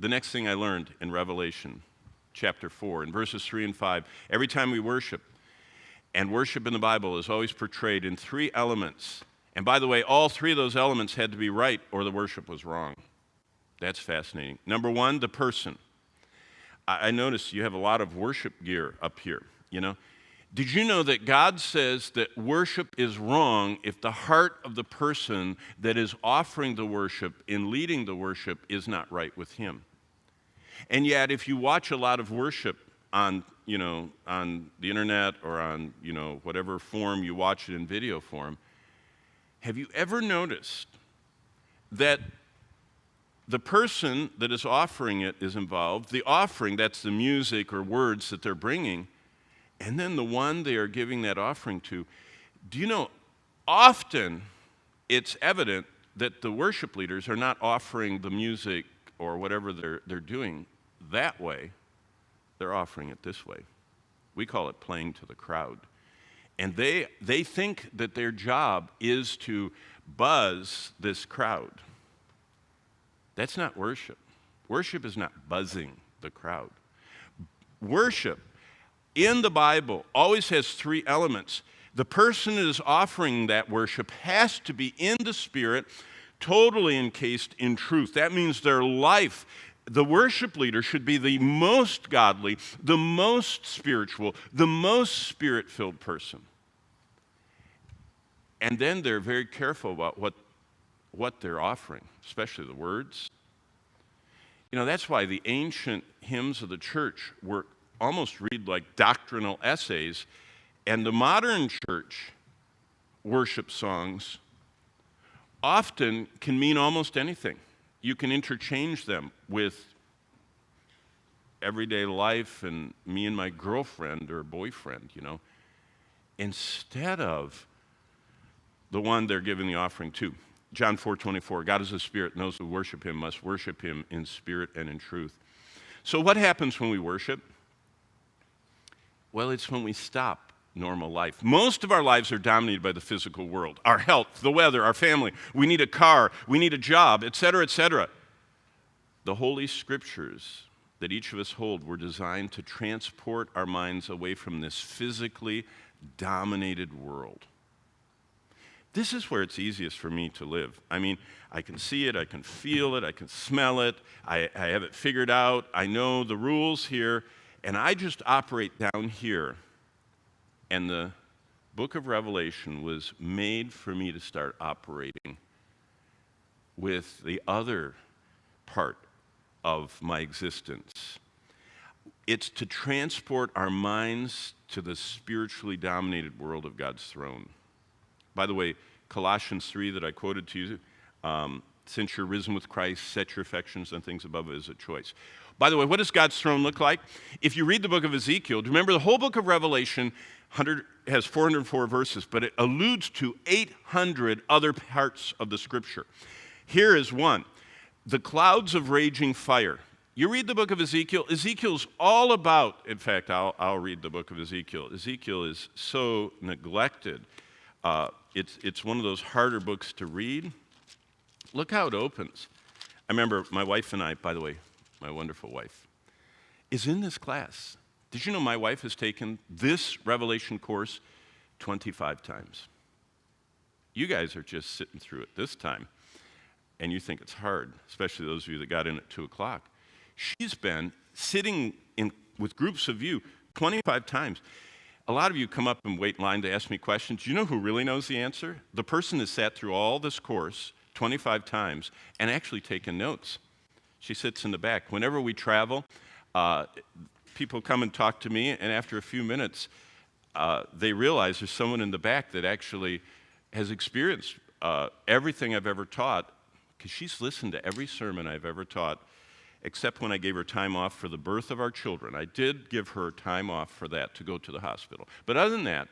the next thing I learned in Revelation chapter 4, in verses 3 and 5, every time we worship, and worship in the Bible is always portrayed in three elements. And by the way, all three of those elements had to be right or the worship was wrong. That's fascinating. Number one, the person. I noticed you have a lot of worship gear up here, you know. Did you know that God says that worship is wrong if the heart of the person that is offering the worship and leading the worship is not right with him? And yet, if you watch a lot of worship on the internet or on, whatever form you watch it in video form, have you ever noticed that the person that is offering it is involved, the offering, that's the music or words that they're bringing, and then the one they are giving that offering to, do you know, often it's evident that the worship leaders are not offering the music or whatever they're doing that way. They're offering it this way. We call it playing to the crowd. And they think that their job is to buzz this crowd. That's not worship. Worship is not buzzing the crowd. Worship in the Bible always has three elements. The person that is offering that worship has to be in the Spirit, totally encased in truth. That means their life, the worship leader should be the most godly, the most spiritual, the most spirit-filled person. And then they're very careful about what they're offering, especially the words. That's why the ancient hymns of the church were almost read like doctrinal essays, and the modern church worship songs often can mean almost anything. You can interchange them with everyday life and me and my girlfriend or boyfriend, instead of the one they're giving the offering to. John 4:24, God is a spirit, and those who worship him must worship him in spirit and in truth. So what happens when we worship? Well, it's when we stop normal life. Most of our lives are dominated by the physical world. Our health, the weather, our family. We need a car, we need a job, etc., etc. The Holy Scriptures that each of us hold were designed to transport our minds away from this physically dominated world. This is where it's easiest for me to live. I mean, I can see it, I can feel it, I can smell it, I have it figured out, I know the rules here, and I just operate down here. And the book of Revelation was made for me to start operating with the other part of my existence. It's to transport our minds to the spiritually dominated world of God's throne. By the way, Colossians 3 that I quoted to you, since you're risen with Christ, set your affections on things above as a choice. By the way, what does God's throne look like? If you read the book of Ezekiel, remember the whole book of Revelation has 404 verses, but it alludes to 800 other parts of the Scripture. Here is one, the clouds of raging fire. You read the book of Ezekiel, Ezekiel's all about, in fact, I'll read the book of Ezekiel. Ezekiel is so neglected. It's one of those harder books to read. Look how it opens. I remember my wife and I, by the way, my wonderful wife, is in this class. Did you know my wife has taken this Revelation course 25 times? You guys are just sitting through it this time, and you think it's hard, especially those of you that got in at 2 o'clock. She's been sitting with groups of you 25 times. A lot of you come up and wait in line to ask me questions. Do you know who really knows the answer? The person that sat through all this course 25 times and actually taken notes. She sits in the back. Whenever we travel, people come and talk to me, and after a few minutes, they realize there's someone in the back that actually has experienced everything I've ever taught, because she's listened to every sermon I've ever taught, except when I gave her time off for the birth of our children. I did give her time off for that to go to the hospital. But other than that,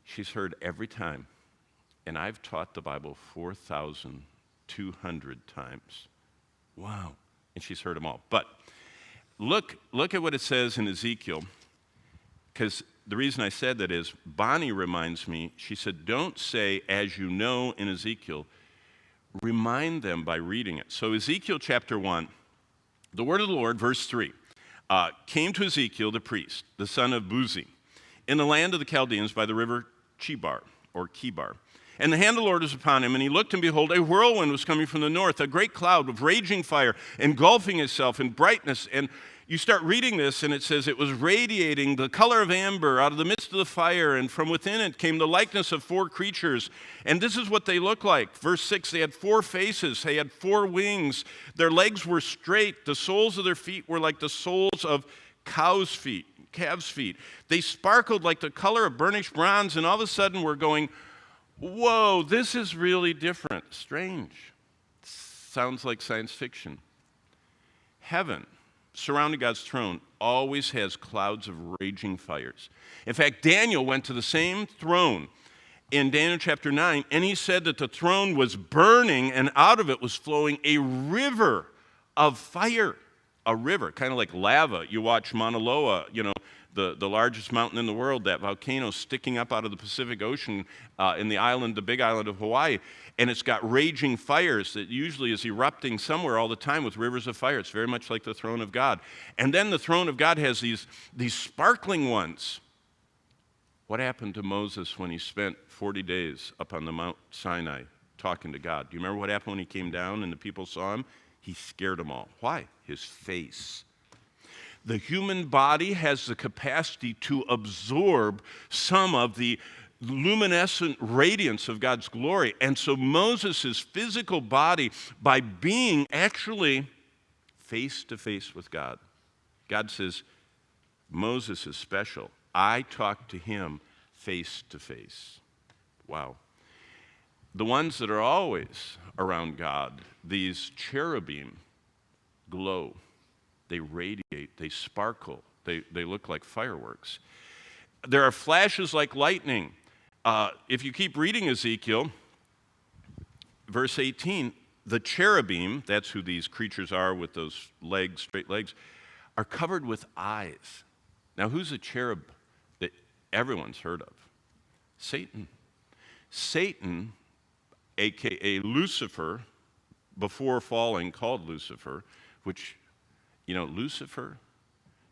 she's heard every time. And I've taught the Bible 4,200 times. Wow. And she's heard them all. But look at what it says in Ezekiel, because the reason I said that is Bonnie reminds me, she said, don't say, as you know, in Ezekiel. Remind them by reading it. So Ezekiel chapter 1, The word of the Lord, verse 3, came to Ezekiel the priest, the son of Buzi, in the land of the Chaldeans by the river Chebar, or Kibar. And the hand of the Lord was upon him, and he looked, and behold, a whirlwind was coming from the north, a great cloud of raging fire, engulfing itself in brightness. And you start reading this, and it says it was radiating the color of amber out of the midst of the fire, and from within it came the likeness of four creatures. And this is what they look like. Verse 6, they had four faces, they had four wings, their legs were straight, the soles of their feet were like the soles of calves' feet. They sparkled like the color of burnished bronze, and all of a sudden we're going, whoa, this is really different, strange. Sounds like science fiction. Heaven, surrounding God's throne, always has clouds of raging fires. In fact, Daniel went to the same throne in Daniel chapter 9, and he said that the throne was burning, and out of it was flowing a river of fire. A river, kind of like lava. You watch Mauna Loa, the largest mountain in the world, that volcano sticking up out of the Pacific Ocean in the big island of Hawaii, and it's got raging fires that usually is erupting somewhere all the time with rivers of fire. It's very much like the throne of God. And then the throne of God has these sparkling ones. What happened to Moses when he spent 40 days up on the Mount Sinai talking to God? Do you remember what happened when he came down and the people saw him? He scared them all. Why? His face. The human body has the capacity to absorb some of the luminescent radiance of God's glory. And so Moses' physical body, by being actually face to face with God, God says, Moses is special. I talk to him face to face. Wow. The ones that are always around God, these cherubim, glow. They radiate. They sparkle. They look like fireworks. There are flashes like lightning. If you keep reading Ezekiel, verse 18, the cherubim, that's who these creatures are with those legs, straight legs, are covered with eyes. Now, who's a cherub that everyone's heard of? Satan. Satan, a.k.a. Lucifer, before falling, called Lucifer, which, Lucifer,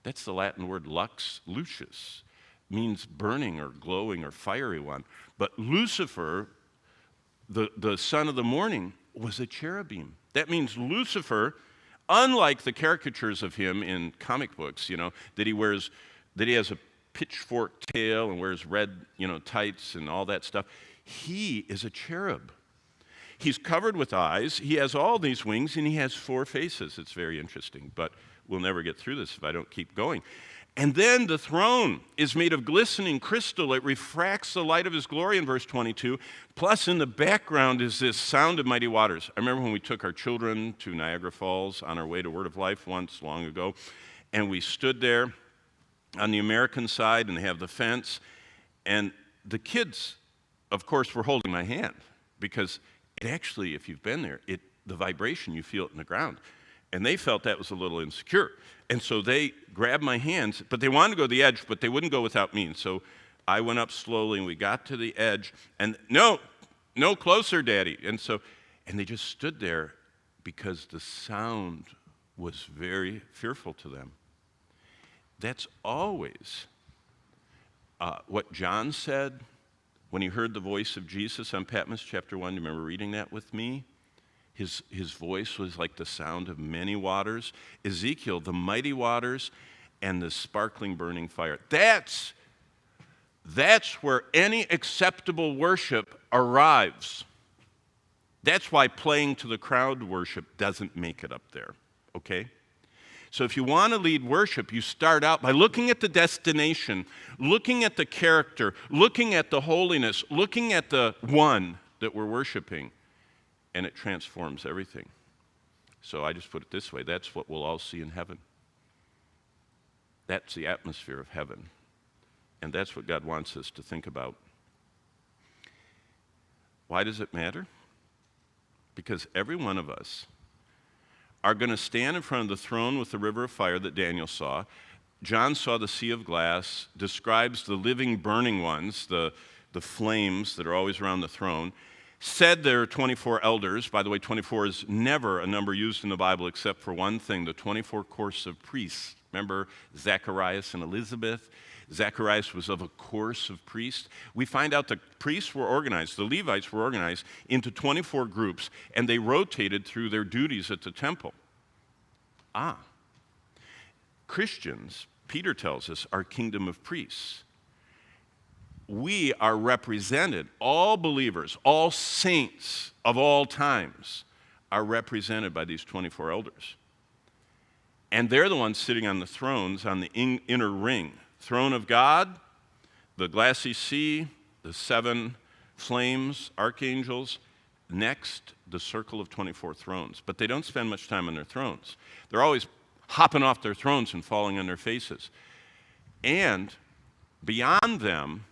that's the Latin word lux, lucius, means burning or glowing or fiery one. But Lucifer, the son of the morning, was a cherubim. That means Lucifer, unlike the caricatures of him in comic books, that he has a pitchfork tail and wears red, tights and all that stuff, he is a cherub. He's covered with eyes, he has all these wings, and he has four faces. It's very interesting, but we'll never get through this if I don't keep going. And then the throne is made of glistening crystal. It refracts the light of his glory in verse 22. Plus, in the background is this sound of mighty waters. I remember when we took our children to Niagara Falls on our way to Word of Life once long ago, and we stood there on the American side, and they have the fence, and the kids, of course, were holding my hand because it actually, if you've been there, the vibration, you feel it in the ground. And they felt that was a little insecure. And so they grabbed my hands, but they wanted to go to the edge, but they wouldn't go without me. And so I went up slowly, and we got to the edge, and no closer, Daddy. And they just stood there because the sound was very fearful to them. That's always what John said when he heard the voice of Jesus on Patmos chapter 1. Do you remember reading that with me? His voice was like the sound of many waters. Ezekiel, the mighty waters and the sparkling burning fire. That's where any acceptable worship arrives. That's why playing to the crowd worship doesn't make it up there, okay? So if you want to lead worship, you start out by looking at the destination, looking at the character, looking at the holiness, looking at the one that we're worshiping, and it transforms everything. So I just put it this way, that's what we'll all see in heaven. That's the atmosphere of heaven, and that's what God wants us to think about. Why does it matter? Because every one of us are going to stand in front of the throne with the river of fire that Daniel saw. John saw the sea of glass, describes the living burning ones, the flames that are always around the throne. Said there are 24 elders. By the way, 24 is never a number used in the Bible except for one thing, the 24 course of priests. Remember Zacharias and Elizabeth? Zacharias was of a course of priests. We find out the priests were organized, the Levites were organized into 24 groups, and they rotated through their duties at the temple. Christians, Peter tells us, are kingdom of priests. We are represented, all believers, all saints of all times are represented by these 24 elders. And they're the ones sitting on the thrones on the inner ring. Throne of God, the glassy sea, the 7 flames, archangels. Next, the circle of 24 thrones. But they don't spend much time on their thrones. They're always hopping off their thrones and falling on their faces. And beyond them,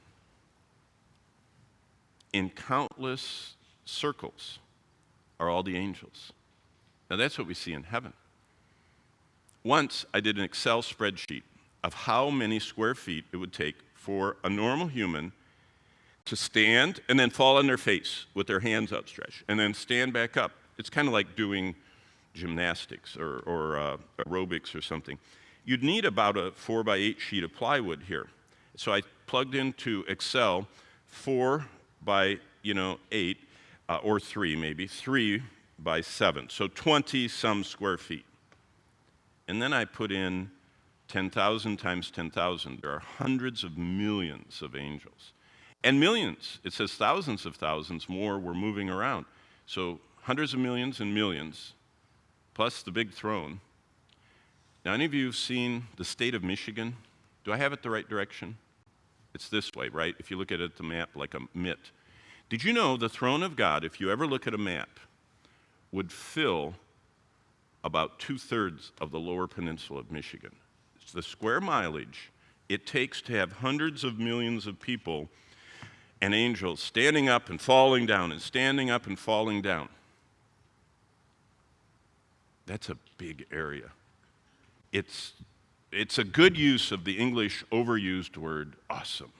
in countless circles, are all the angels. Now that's what we see in heaven. Once I did an Excel spreadsheet of how many square feet it would take for a normal human to stand and then fall on their face with their hands outstretched and then stand back up. It's kind of like doing gymnastics or aerobics or something. You'd need about a 4x8 sheet of plywood here. So I plugged into Excel 4 by 8 or 3 maybe, 3 by 7, so 20 some square feet. And then I put in 10,000 times 10,000. There are hundreds of millions of angels. And millions, it says thousands of thousands more were moving around. So hundreds of millions and millions, plus the big throne. Now, any of you have seen the state of Michigan? Do I have it the right direction? It's this way, right? If you look at it at the map like a mitt. Did you know the throne of God, if you ever look at a map, would fill about 2/3 of the lower peninsula of Michigan? It's the square mileage it takes to have hundreds of millions of people and angels standing up and falling down and standing up and falling down. That's a big area. It's a good use of the English overused word awesome.